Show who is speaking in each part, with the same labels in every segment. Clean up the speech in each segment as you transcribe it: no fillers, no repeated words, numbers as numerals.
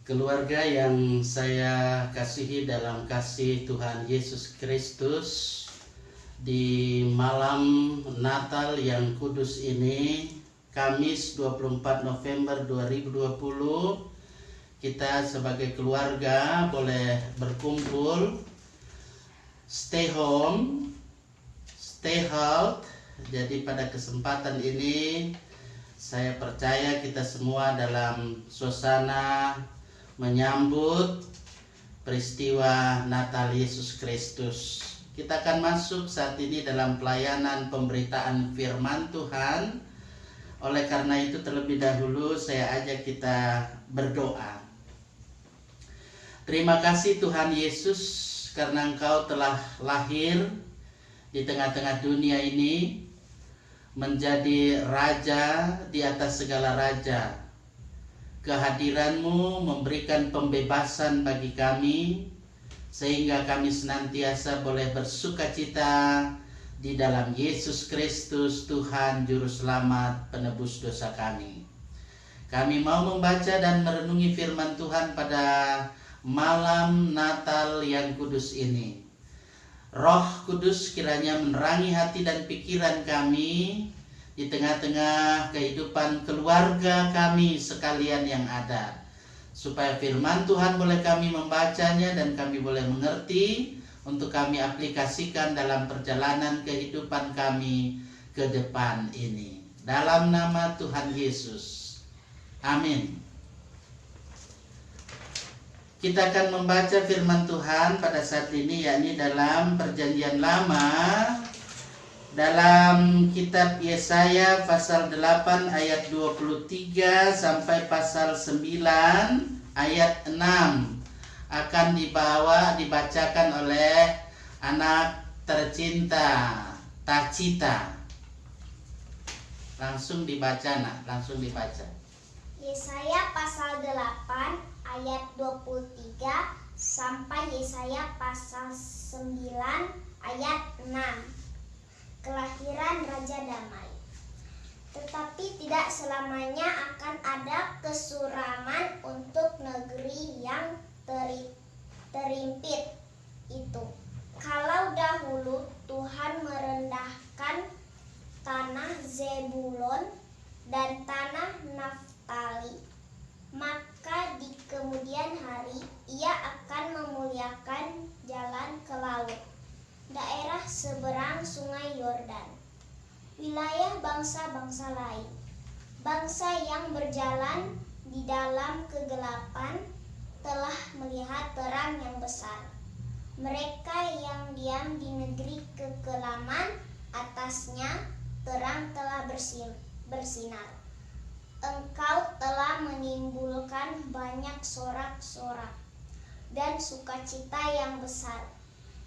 Speaker 1: Keluarga yang saya kasihi dalam kasih Tuhan Yesus Kristus, di malam Natal yang kudus ini, Kamis 24 November 2020, kita sebagai keluarga boleh berkumpul, stay home, stay healthy. Jadi pada kesempatan ini saya percaya kita semua dalam suasana menyambut peristiwa Natal Yesus Kristus. Kita akan masuk saat ini dalam pelayanan pemberitaan firman Tuhan. Oleh karena itu terlebih dahulu saya ajak kita berdoa. Terima kasih Tuhan Yesus karena Engkau telah lahir di tengah-tengah dunia ini, menjadi Raja di atas segala raja. Kehadiran-Mu memberikan pembebasan bagi kami, sehingga kami senantiasa boleh bersukacita di dalam Yesus Kristus, Tuhan Juru Selamat penebus dosa kami. Kami mau membaca dan merenungi firman Tuhan pada malam Natal yang kudus ini. Roh Kudus kiranya menerangi hati dan pikiran kami di tengah-tengah kehidupan keluarga kami sekalian yang ada, supaya firman Tuhan boleh kami membacanya dan kami boleh mengerti untuk kami aplikasikan dalam perjalanan kehidupan kami ke depan ini. Dalam nama Tuhan Yesus, amin. Kita akan membaca firman Tuhan pada saat ini, yakni dalam Perjanjian Lama, dalam kitab Yesaya pasal 8 ayat 23 sampai pasal 9 ayat 6 akan dibacakan oleh anak tercinta Tacita. Langsung dibaca nak, langsung dibaca.
Speaker 2: Yesaya pasal 8 ayat 23 sampai Yesaya pasal 9 ayat 6. Kelahiran Raja Damai. Tetapi tidak selamanya akan ada kesuraman untuk negeri yang terimpit itu. Kalau dahulu Tuhan merendahkan tanah Zebulon dan tanah Naftali, maka di kemudian hari Ia akan memuliakan jalan ke laut, daerah seberang sungai Yordan, wilayah bangsa-bangsa lain. Bangsa yang berjalan di dalam kegelapan telah melihat terang yang besar. Mereka yang diam di negeri kekelaman, atasnya terang telah bersinar. Engkau telah menimbulkan banyak sorak-sorak dan sukacita yang besar.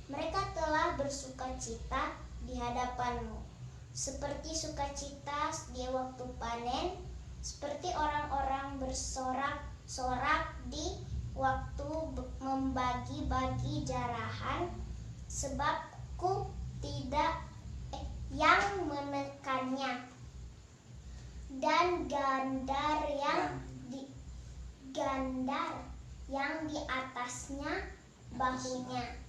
Speaker 2: Mereka telah bersukacita di hadapan-Mu, seperti sukacita di waktu panen, seperti orang-orang bersorak-sorak di waktu membagi-bagi jarahan, sebab Ku tidak yang menekannya, dan gandar yang di atasnya bahunya,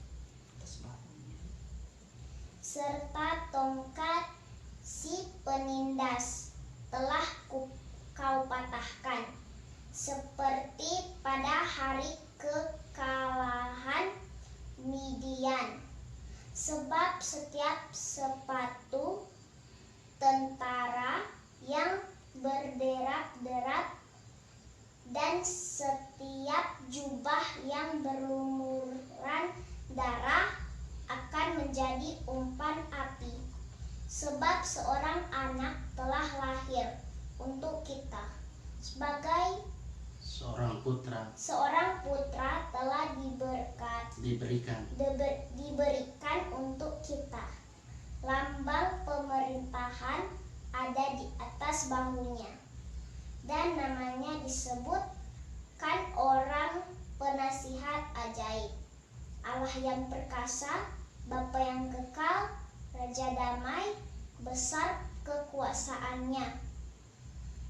Speaker 2: serta tongkat si penindas telah Kau patahkan, seperti pada hari kekalahan Midian. Sebab setiap sepatu tentara yang berderak-derak dan setiap jubah yang berlumuran darah akan menjadi umpan api. Sebab seorang anak telah lahir untuk kita, sebagai seorang putra telah diberikan untuk kita. Lambang pemerintahan ada di atas bahunya, dan namanya disebutkan Orang Penasihat Ajaib, Allah yang perkasa, Bapa yang kekal, Raja Damai, besar kekuasaannya.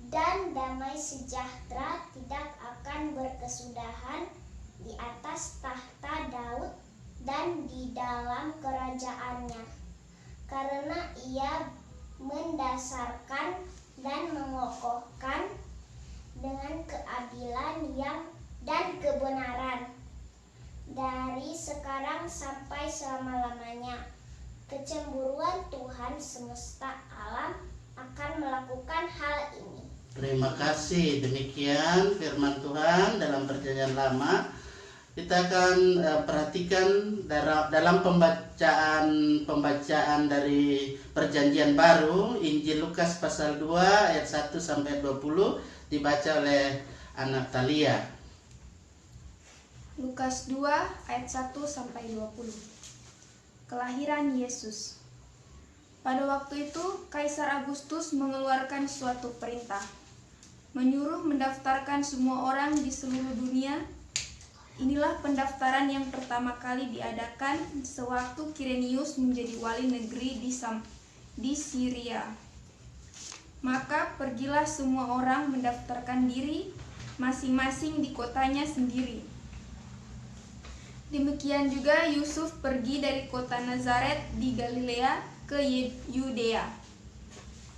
Speaker 2: dan damai sejahtera tidak akan berkesudahan di atas tahta Daud dan di dalam kerajaannya, karena ia mendasarkan dan mengokohkan dengan keadilan dan kebenaran dari sekarang sampai selama-lamanya. Kecemburuan Tuhan semesta alam akan melakukan hal ini.
Speaker 1: Terima kasih. Demikian firman Tuhan dalam Perjanjian Lama. Kita akan perhatikan dalam pembacaan dari Perjanjian Baru, Injil Lukas pasal 2 ayat 1 sampai 20 dibaca oleh anak Thalia.
Speaker 3: Lukas 2 ayat 1 sampai 20. Kelahiran Yesus. Pada waktu itu Kaisar Agustus mengeluarkan suatu perintah, menyuruh mendaftarkan semua orang di seluruh dunia. Inilah pendaftaran yang pertama kali diadakan sewaktu Kirenius menjadi wali negeri di Syria. Maka pergilah semua orang mendaftarkan diri masing-masing di kotanya sendiri. Demikian juga Yusuf pergi dari kota Nazaret di Galilea ke Yudea,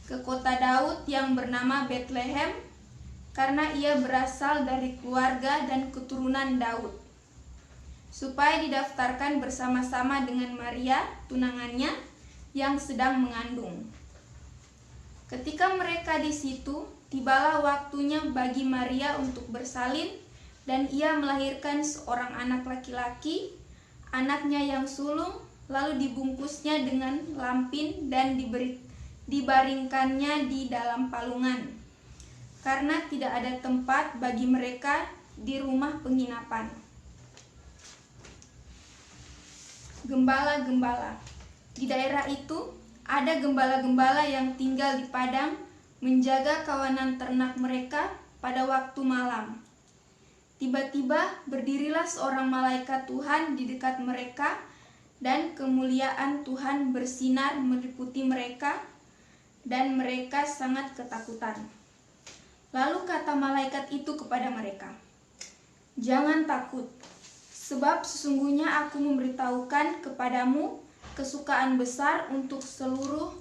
Speaker 3: ke kota Daud yang bernama Betlehem, karena ia berasal dari keluarga dan keturunan Daud, supaya didaftarkan bersama-sama dengan Maria, tunangannya, yang sedang mengandung. Ketika mereka di situ, tibalah waktunya bagi Maria untuk bersalin, dan ia melahirkan seorang anak laki-laki, anaknya yang sulung, lalu dibungkusnya dengan lampin dan dibaringkannya di dalam palungan, karena tidak ada tempat bagi mereka di rumah penginapan. Gembala-gembala. Di daerah itu ada gembala-gembala yang tinggal di padang, menjaga kawanan ternak mereka pada waktu malam. Tiba-tiba berdirilah seorang malaikat Tuhan di dekat mereka, dan kemuliaan Tuhan bersinar meliputi mereka, dan mereka sangat ketakutan. Lalu kata malaikat itu kepada mereka, "Jangan takut, sebab sesungguhnya aku memberitahukan kepadamu kesukaan besar untuk seluruh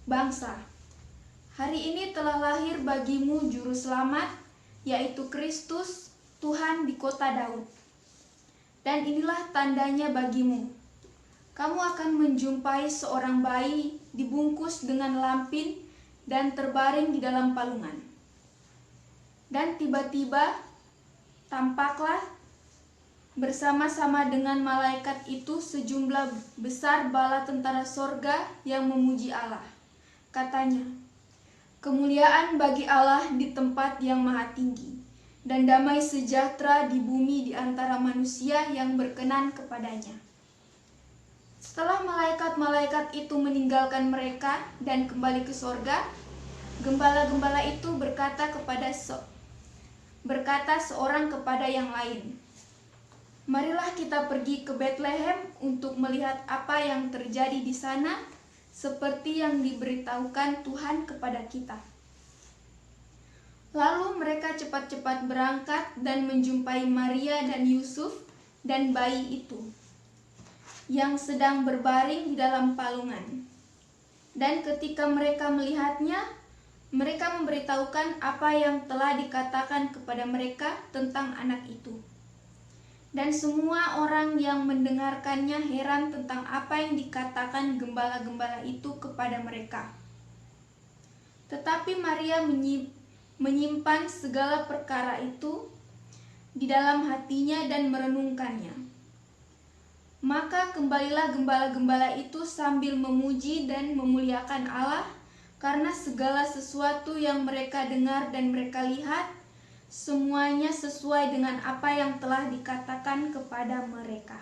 Speaker 3: bangsa. Hari ini telah lahir bagimu juru selamat, yaitu Kristus Tuhan di kota Daud. Dan inilah tandanya bagimu. Kamu akan menjumpai seorang bayi dibungkus dengan lampin dan terbaring di dalam palungan." Dan tiba-tiba tampaklah bersama-sama dengan malaikat itu sejumlah besar bala tentara sorga yang memuji Allah. Katanya, "Kemuliaan bagi Allah di tempat yang maha tinggi, dan damai sejahtera di bumi di antara manusia yang berkenan kepadanya." Setelah malaikat-malaikat itu meninggalkan mereka dan kembali ke sorga, gembala-gembala itu berkata seorang kepada yang lain, "Marilah kita pergi ke Betlehem untuk melihat apa yang terjadi di sana, seperti yang diberitahukan Tuhan kepada kita." Lalu mereka cepat-cepat berangkat dan menjumpai Maria dan Yusuf dan bayi itu, yang sedang berbaring di dalam palungan. Dan ketika mereka melihatnya, mereka memberitahukan apa yang telah dikatakan kepada mereka tentang anak itu. Dan semua orang yang mendengarkannya heran tentang apa yang dikatakan gembala-gembala itu kepada mereka. Tetapi Maria menyimpan segala perkara itu di dalam hatinya dan merenungkannya. Maka kembalilah gembala-gembala itu sambil memuji dan memuliakan Allah, karena segala sesuatu yang mereka dengar dan mereka lihat, semuanya sesuai dengan apa yang telah dikatakan kepada mereka.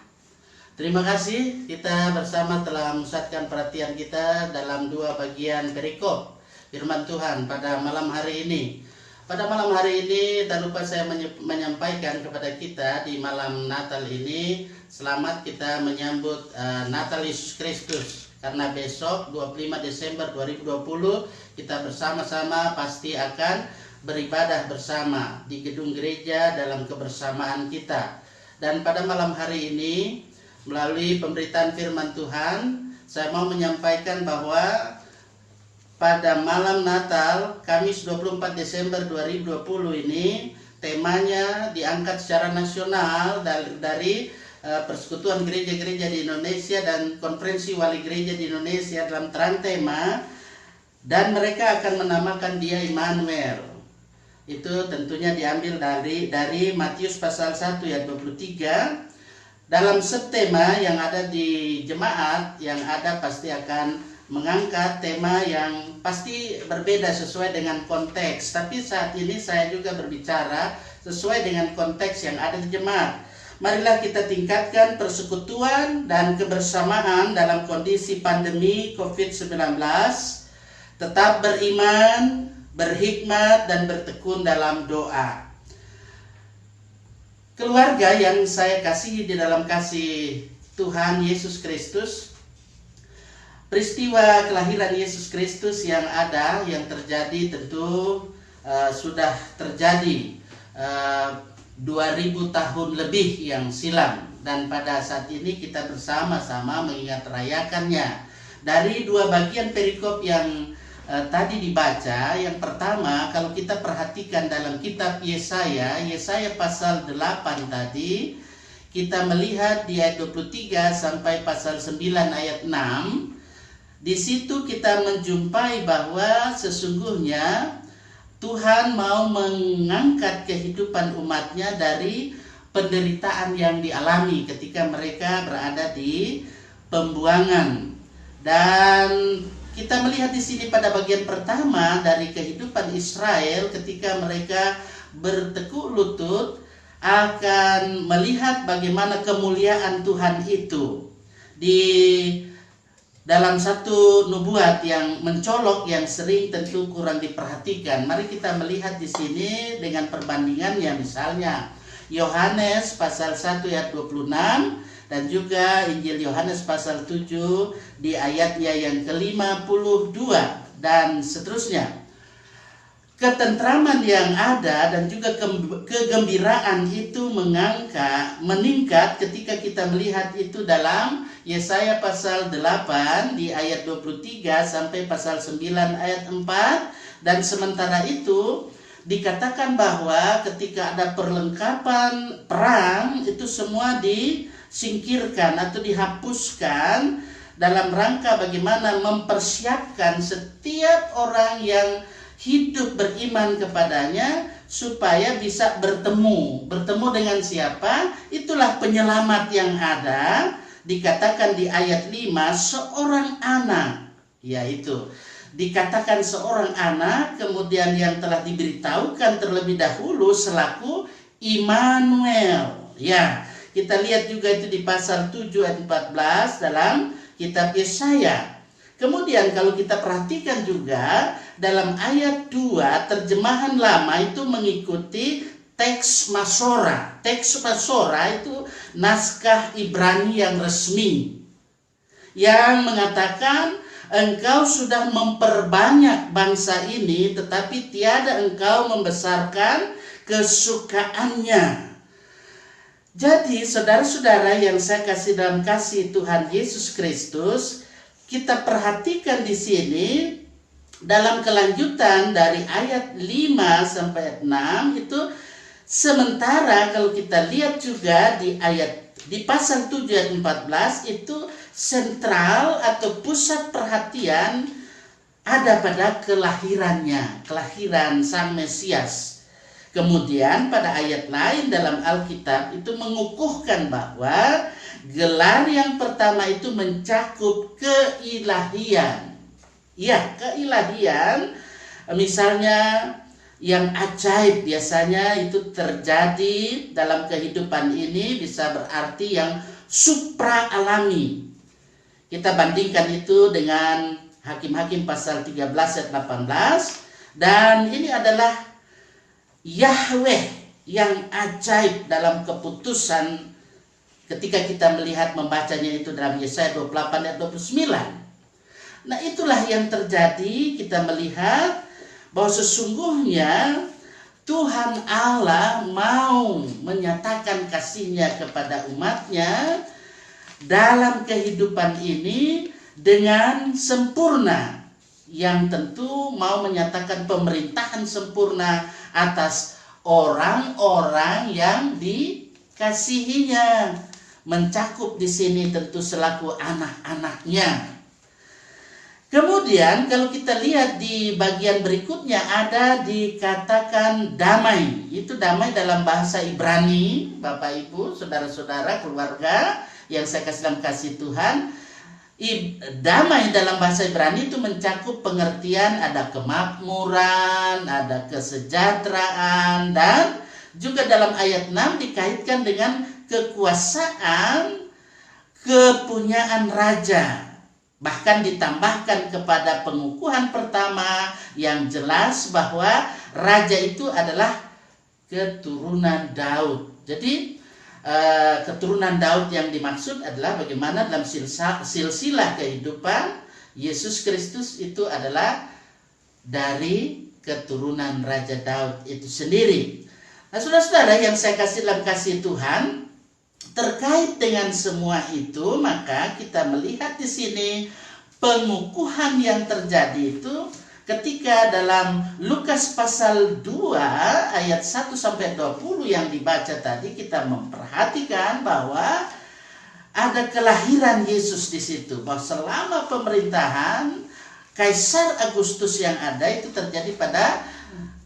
Speaker 1: Terima kasih, kita bersama telah memusatkan perhatian kita dalam dua bagian perikop firman Tuhan pada malam hari ini. Pada malam hari ini, tak lupa saya menyampaikan kepada kita di malam Natal ini, selamat kita menyambut Natal Yesus Kristus. Karena besok 25 Desember 2020 kita bersama-sama pasti akan beribadah bersama di gedung gereja dalam kebersamaan kita. Dan pada malam hari ini melalui pemberitaan firman Tuhan, saya mau menyampaikan bahwa pada malam Natal, Kamis 24 Desember 2020 ini, temanya diangkat secara nasional dari Persekutuan Gereja-Gereja di Indonesia dan Konferensi Wali Gereja di Indonesia dalam terang tema, dan mereka akan menamakan dia Immanuel. Itu tentunya diambil dari Matius pasal 1 ayat 23. Dalam subtema yang ada di jemaat, yang ada pasti akan mengangkat tema yang pasti berbeda sesuai dengan konteks. Tapi saat ini saya juga berbicara sesuai dengan konteks yang ada di jemaat. Marilah kita tingkatkan persekutuan dan kebersamaan dalam kondisi pandemi COVID-19. Tetap beriman, berhikmat, dan bertekun dalam doa. Keluarga yang saya kasihi di dalam kasih Tuhan Yesus Kristus, peristiwa kelahiran Yesus Kristus yang terjadi tentu sudah terjadi 2000 tahun lebih yang silam, dan pada saat ini kita bersama-sama mengingat rayakannya. Dari dua bagian perikop yang tadi dibaca, yang pertama kalau kita perhatikan dalam kitab Yesaya pasal 8 tadi, kita melihat di ayat 23 sampai pasal 9 ayat 6. Di situ kita menjumpai bahwa sesungguhnya Tuhan mau mengangkat kehidupan umatnya dari penderitaan yang dialami ketika mereka berada di pembuangan. Dan kita melihat di sini pada bagian pertama dari kehidupan Israel ketika mereka bertekuk lutut akan melihat bagaimana kemuliaan Tuhan itu. Dalam satu nubuat yang mencolok yang sering tentu kurang diperhatikan. Mari kita melihat di sini dengan perbandingannya, misalnya Yohanes pasal 1 ayat 26 dan juga Injil Yohanes pasal 7 di ayatnya yang ke-52 dan seterusnya. Ketentraman yang ada dan juga kegembiraan itu meningkat ketika kita melihat itu dalam Yesaya pasal 8 di ayat 23 sampai pasal 9 ayat 4. Dan sementara itu dikatakan bahwa ketika ada perlengkapan perang itu semua disingkirkan atau dihapuskan dalam rangka bagaimana mempersiapkan setiap orang yang hidup beriman kepadanya supaya bisa bertemu dengan siapa? Itulah penyelamat yang ada. Dikatakan di ayat 5 seorang anak, yaitu dikatakan seorang anak kemudian yang telah diberitahukan terlebih dahulu selaku Immanuel. Ya, kita lihat juga itu di pasal 7 ayat 14 dalam kitab Yesaya. Kemudian kalau kita perhatikan juga dalam ayat 2 terjemahan lama itu mengikuti teks Masora. Teks Masora itu naskah Ibrani yang resmi yang mengatakan engkau sudah memperbanyak bangsa ini tetapi tiada engkau membesarkan kesukaannya. Jadi saudara-saudara yang saya kasih dalam kasih Tuhan Yesus Kristus, kita perhatikan di sini dalam kelanjutan dari ayat 5 sampai ayat 6 itu, sementara kalau kita lihat juga di pasal 7 ayat 14 itu sentral atau pusat perhatian ada pada kelahiran Sang Mesias. Kemudian pada ayat lain dalam Alkitab itu mengukuhkan bahwa gelar yang pertama itu mencakup keilahian. Ya, keilahian misalnya yang ajaib biasanya itu terjadi dalam kehidupan ini bisa berarti yang supra alami. Kita bandingkan itu dengan Hakim-Hakim pasal 13 ayat 18, dan ini adalah Yahweh yang ajaib dalam keputusan ketika kita membacanya itu dalam Yesaya 28 ayat 29. Nah itulah yang terjadi, kita melihat bahwa sesungguhnya Tuhan Allah mau menyatakan kasih-Nya kepada umat-Nya dalam kehidupan ini dengan sempurna, yang tentu mau menyatakan pemerintahan sempurna atas orang-orang yang dikasihinya, mencakup di sini tentu selaku anak-anaknya. Kemudian kalau kita lihat di bagian berikutnya ada dikatakan damai. Itu damai dalam bahasa Ibrani, Bapak Ibu, saudara-saudara, keluarga yang saya kasih dalam kasih Tuhan. Damai dalam bahasa Ibrani itu mencakup pengertian ada kemakmuran, ada kesejahteraan, dan juga dalam ayat 6 dikaitkan dengan kekuasaan, kepunyaan raja. Bahkan ditambahkan kepada pengukuhan pertama yang jelas bahwa raja itu adalah keturunan Daud. Jadi keturunan Daud yang dimaksud adalah bagaimana dalam silsilah kehidupan Yesus Kristus itu adalah dari keturunan Raja Daud itu sendiri. Nah, saudara-saudara yang saya kasih dalam kasih Tuhan, terkait dengan semua itu, maka kita melihat di sini pengukuhan yang terjadi itu ketika dalam Lukas pasal 2 ayat 1 sampai 20 yang dibaca tadi, kita memperhatikan bahwa ada kelahiran Yesus di situ. Bahwa selama pemerintahan Kaisar Agustus yang ada itu terjadi pada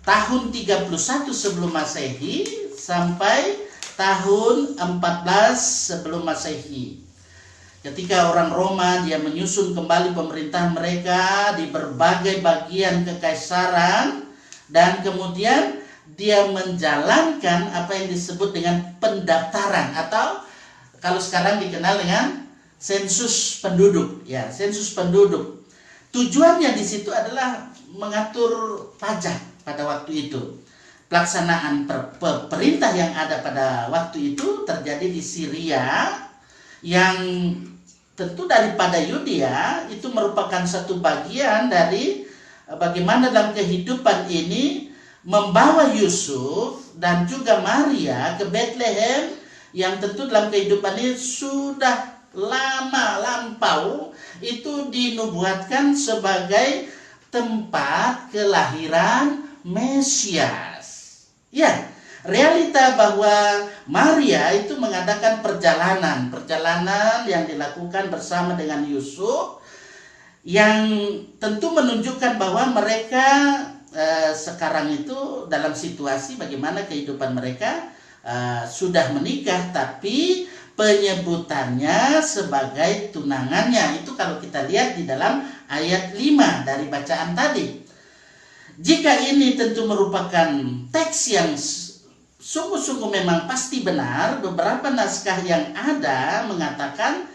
Speaker 1: tahun 31 sebelum Masehi sampai tahun 14 sebelum Masehi. Ketika orang Roma dia menyusun kembali pemerintahan mereka di berbagai bagian kekaisaran, dan kemudian dia menjalankan apa yang disebut dengan pendaftaran, atau kalau sekarang dikenal dengan sensus penduduk, ya, sensus penduduk. Tujuannya di situ adalah mengatur pajak pada waktu itu. Pelaksanaan perintah yang ada pada waktu itu terjadi di Syria, yang tentu daripada Yudea itu merupakan satu bagian dari bagaimana dalam kehidupan ini membawa Yusuf dan juga Maria ke Bethlehem, yang tentu dalam kehidupan ini sudah lama lampau itu dinubuatkan sebagai tempat kelahiran Mesias. Ya, realita bahwa Maria itu mengadakan perjalanan yang dilakukan bersama dengan Yusuf, yang tentu menunjukkan bahwa mereka sekarang itu dalam situasi bagaimana kehidupan mereka sudah menikah, tapi penyebutannya sebagai tunangannya. Itu kalau kita lihat di dalam ayat 5 dari bacaan tadi. Jika ini tentu merupakan teks yang sungguh-sungguh memang pasti benar, beberapa naskah yang ada mengatakan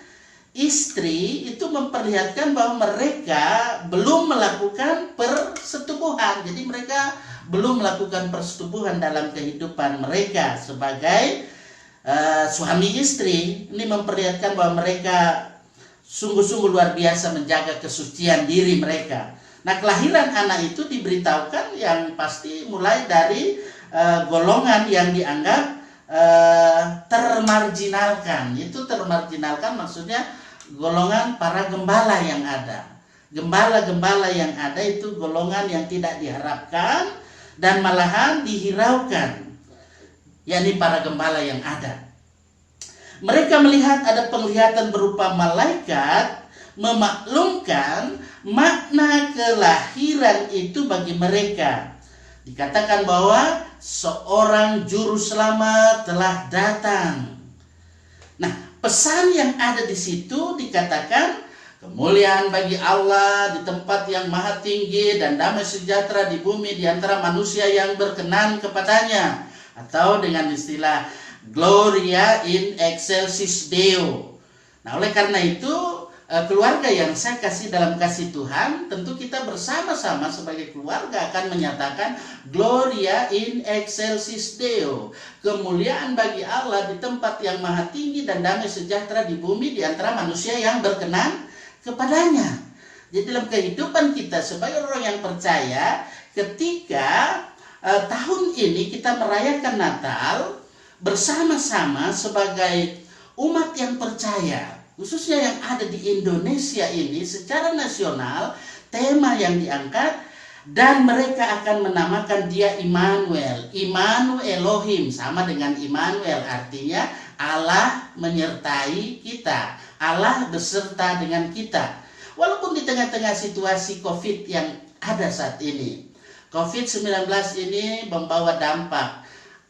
Speaker 1: istri itu memperlihatkan bahwa mereka belum melakukan persetubuhan. Jadi mereka belum melakukan persetubuhan dalam kehidupan mereka sebagai suami istri. Ini memperlihatkan bahwa mereka sungguh-sungguh luar biasa menjaga kesucian diri mereka. Nah, kelahiran anak itu diberitahukan yang pasti mulai dari golongan yang dianggap termarginalkan. Itu termarginalkan maksudnya golongan para gembala yang ada. Gembala-gembala yang ada itu golongan yang tidak diharapkan dan malahan dihiraukan, yakni para gembala yang ada. Mereka melihat ada penglihatan berupa malaikat memaklumkan makna kelahiran itu bagi mereka. Dikatakan bahwa seorang juru selamat telah datang. Nah, pesan yang ada di situ dikatakan kemuliaan bagi Allah di tempat yang maha tinggi dan damai sejahtera di bumi di antara manusia yang berkenan kepadanya, atau dengan istilah Gloria in excelsis Deo. Nah, oleh karena itu keluarga yang saya kasih dalam kasih Tuhan, tentu kita bersama-sama sebagai keluarga akan menyatakan Gloria in excelsis Deo. Kemuliaan bagi Allah di tempat yang maha tinggi dan damai sejahtera di bumi di antara manusia yang berkenan kepadanya. Jadi dalam kehidupan kita sebagai orang yang percaya, ketika tahun ini kita merayakan Natal bersama-sama sebagai umat yang percaya, khususnya yang ada di Indonesia ini secara nasional, tema yang diangkat, dan mereka akan menamakan dia Immanuel. Immanuel Elohim sama dengan Immanuel, artinya Allah menyertai kita, Allah beserta dengan kita. Walaupun di tengah-tengah situasi COVID yang ada saat ini, COVID-19 ini membawa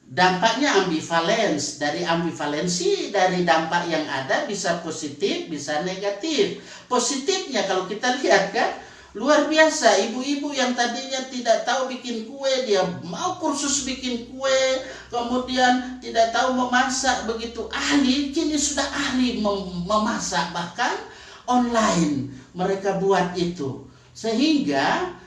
Speaker 1: dampaknya ambivalens. Dari ambivalensi dari dampak yang ada bisa positif, bisa negatif. Positifnya kalau kita lihat kan, luar biasa, ibu-ibu yang tadinya tidak tahu bikin kue, dia mau kursus bikin kue, kemudian tidak tahu memasak, begitu ahli, kini sudah ahli memasak, bahkan online mereka buat itu. Sehingga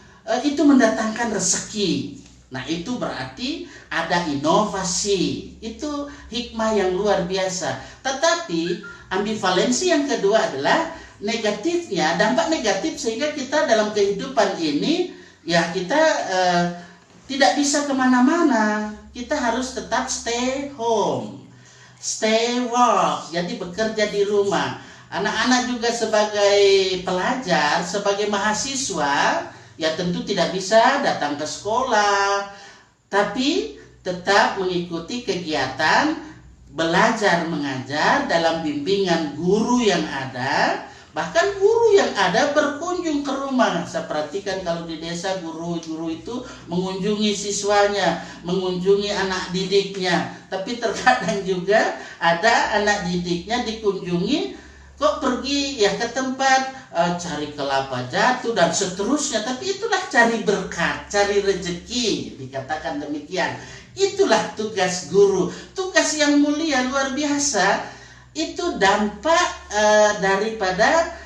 Speaker 1: itu mendatangkan rezeki. Nah, itu berarti ada inovasi. Itu hikmah yang luar biasa. Tetapi ambivalensi yang kedua adalah negatifnya, dampak negatif, sehingga kita dalam kehidupan ini ya kita tidak bisa kemana-mana. Kita harus tetap stay home, stay work, jadi bekerja di rumah. Anak-anak juga sebagai pelajar, sebagai mahasiswa, ya tentu tidak bisa datang ke sekolah, tapi tetap mengikuti kegiatan belajar mengajar dalam bimbingan guru yang ada. Bahkan guru yang ada berkunjung ke rumah. Saya perhatikan kalau di desa guru-guru itu mengunjungi siswanya, mengunjungi anak didiknya. Tapi terkadang juga ada anak didiknya dikunjungi, kok pergi ya ke tempat cari kelapa jatuh dan seterusnya. Tapi itulah cari berkat, cari rezeki, dikatakan demikian. Itulah tugas guru, tugas yang mulia luar biasa. Itu dampak daripada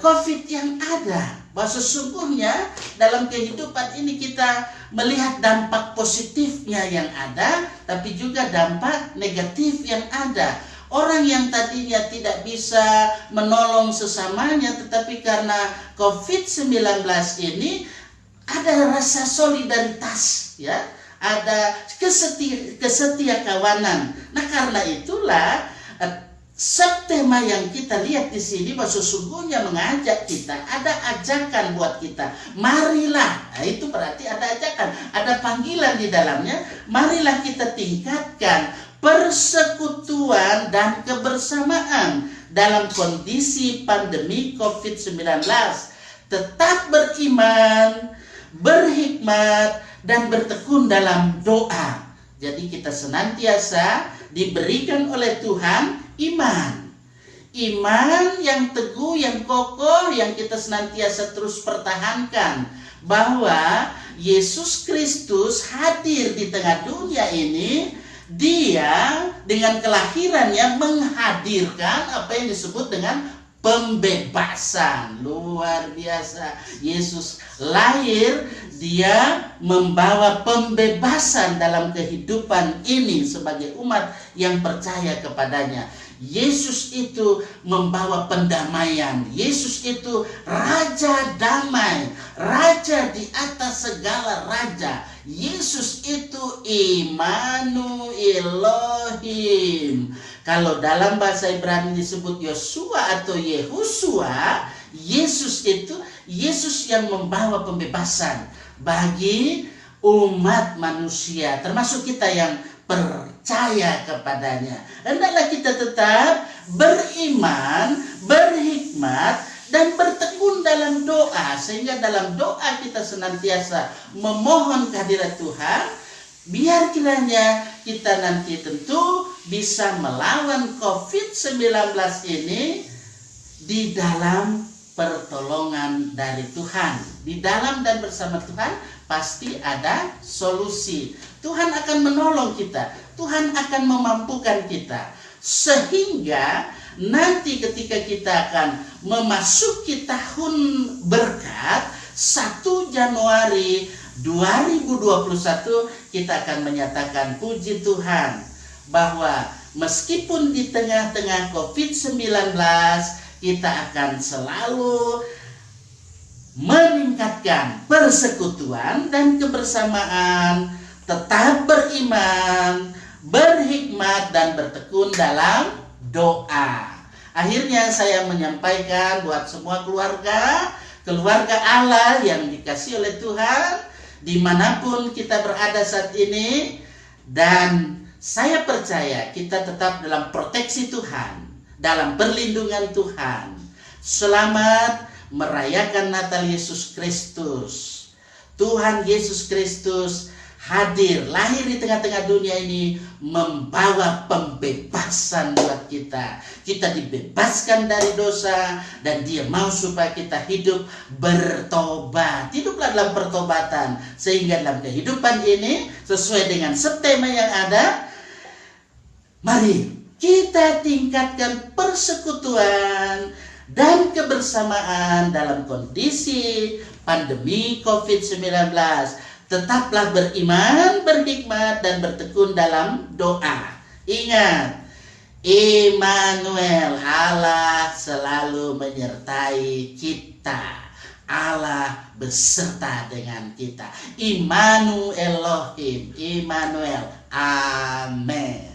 Speaker 1: COVID yang ada. Bahwa sesungguhnya dalam kehidupan ini kita melihat dampak positifnya yang ada, tapi juga dampak negatif yang ada. Orang yang tadinya tidak bisa menolong sesamanya, tetapi karena COVID-19 ini ada rasa solidaritas, ya, ada kesetia kawanan. Nah, karena itulah subtema yang kita lihat di sini bahwa sesungguhnya mengajak kita, ada ajakan buat kita. Marilah, nah, itu berarti ada ajakan, ada panggilan di dalamnya. Marilah kita tingkatkan persekutuan dan kebersamaan dalam kondisi pandemi COVID-19. Tetap beriman, berhikmat, dan bertekun dalam doa. Jadi kita senantiasa diberikan oleh Tuhan iman. Iman yang teguh, yang kokoh, yang kita senantiasa terus pertahankan. Bahwa Yesus Kristus hadir di tengah dunia ini. Dia dengan kelahirannya menghadirkan apa yang disebut dengan pembebasan. Luar biasa. Yesus lahir, dia membawa pembebasan dalam kehidupan ini sebagai umat yang percaya kepadanya. Yesus itu membawa pendamaian. Yesus itu Raja damai, Raja di atas segala raja. Yesus itu Immanuel Elohim. Kalau dalam bahasa Ibrani disebut Yosua atau Yehusua, Yesus itu Yesus yang membawa pembebasan bagi umat manusia, termasuk kita yang percaya kepadanya. Hendaklah kita tetap beriman, berhikmat, dan bertekun dalam doa, sehingga dalam doa kita senantiasa memohon kehadirat Tuhan, biar kiranya kita nanti tentu bisa melawan COVID-19 ini di dalam pertolongan dari Tuhan. Di dalam dan bersama Tuhan pasti ada solusi. Tuhan akan menolong kita, Tuhan akan memampukan kita, sehingga nanti ketika kita akan memasuki tahun berkat 1 Januari 2021, kita akan menyatakan puji Tuhan bahwa meskipun di tengah-tengah COVID-19 kita akan selalu meningkatkan persekutuan dan kebersamaan, tetap beriman, berhikmat, dan bertekun dalam doa. Akhirnya saya menyampaikan buat semua keluarga Allah yang dikasihi oleh Tuhan, dimanapun kita berada saat ini, dan saya percaya kita tetap dalam proteksi Tuhan, dalam perlindungan Tuhan. Selamat merayakan Natal Yesus Kristus. Tuhan Yesus Kristus hadir, lahir di tengah-tengah dunia ini, membawa pembebasan buat kita. Kita dibebaskan dari dosa, dan Dia mau supaya kita hidup bertobat. Hiduplah dalam pertobatan, sehingga dalam kehidupan ini sesuai dengan subtema yang ada, mari kita tingkatkan persekutuan dan kebersamaan dalam kondisi pandemi COVID-19. Tetaplah beriman, berhikmat, dan bertekun dalam doa. Ingat, Immanuel, Allah selalu menyertai kita. Allah beserta dengan kita. Immanuel Elohim, Immanuel. Amin.